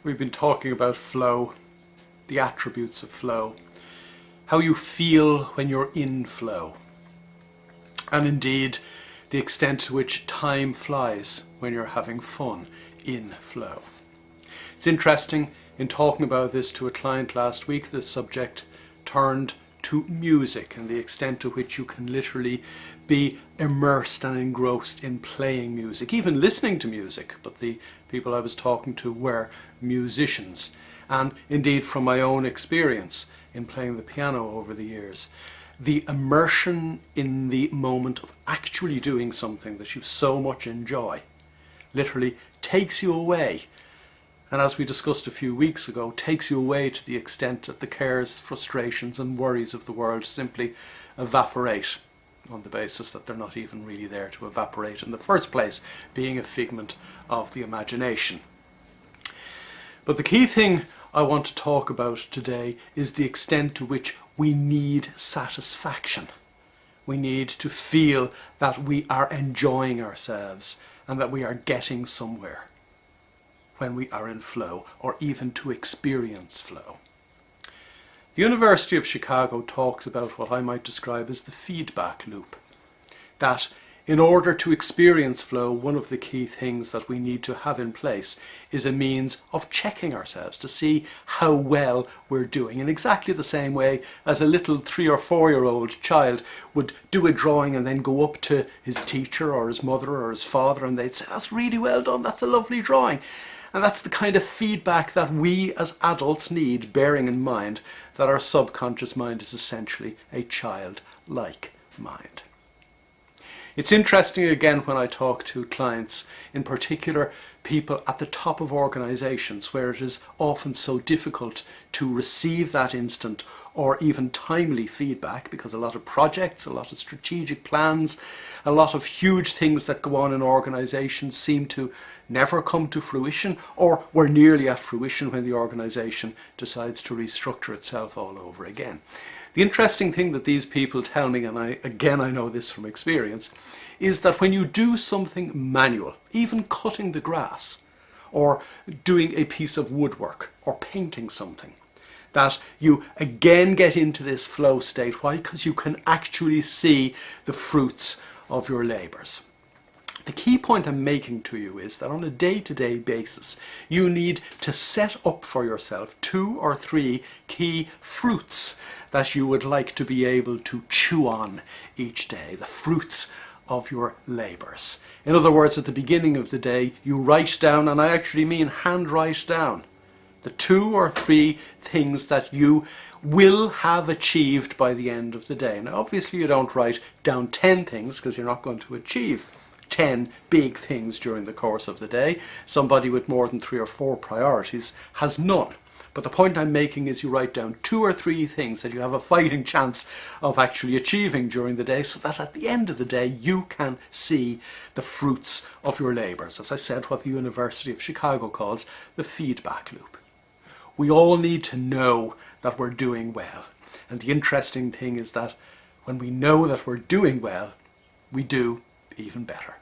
We've been talking about flow, the attributes of flow, how you feel when you're in flow, and indeed the extent to which time flies when you're having fun in flow. It's interesting, in talking about this to a client last week, the subject turned to music and the extent to which you can literally be immersed and engrossed in playing music, even listening to music. But the people I was talking to were musicians. And indeed, from my own experience in playing the piano over the years, the immersion in the moment of actually doing something that you so much enjoy literally takes you away. And as we discussed a few weeks ago, takes you away to the extent that the cares, frustrations and worries of the world simply evaporate, on the basis that they're not even really there to evaporate in the first place, being a figment of the imagination. But the key thing I want to talk about today is the extent to which we need satisfaction. We need to feel that we are enjoying ourselves and that we are getting somewhere when we are in flow, or even to experience flow. The University of Chicago talks about what I might describe as the feedback loop. That in order to experience flow, one of the key things that we need to have in place is a means of checking ourselves to see how well we're doing, in exactly the same way as a little 3 or 4-year-old child would do a drawing and then go up to his teacher or his mother or his father and they'd say, "That's really well done, that's a lovely drawing." And that's the kind of feedback that we as adults need, bearing in mind that our subconscious mind is essentially a childlike mind. It's interesting again when I talk to clients, in particular people at the top of organisations where it is often so difficult to receive that instant or even timely feedback, because a lot of projects, a lot of strategic plans, a lot of huge things that go on in organisations seem to never come to fruition, or were nearly at fruition when the organisation decides to restructure itself all over again. The interesting thing that these people tell me, and I know this from experience, is that when you do something manual, even cutting the grass, or doing a piece of woodwork, or painting something, that you again get into this flow state. Why? Because you can actually see the fruits of your labours. The key point I'm making to you is that on a day-to-day basis, you need to set up for yourself 2 or 3 key fruits that you would like to be able to chew on each day, the fruits of your labours. In other words, at the beginning of the day, you write down, and I actually mean handwrite down, the 2 or 3 things that you will have achieved by the end of the day. Now, obviously you don't write down 10 things, because you're not going to achieve 10 big things during the course of the day. Somebody with more than 3 or 4 priorities has none. But the point I'm making is you write down 2 or 3 things that you have a fighting chance of actually achieving during the day, so that at the end of the day you can see the fruits of your labours. As I said, what the University of Chicago calls the feedback loop. We all need to know that we're doing well. And the interesting thing is that when we know that we're doing well, we do even better.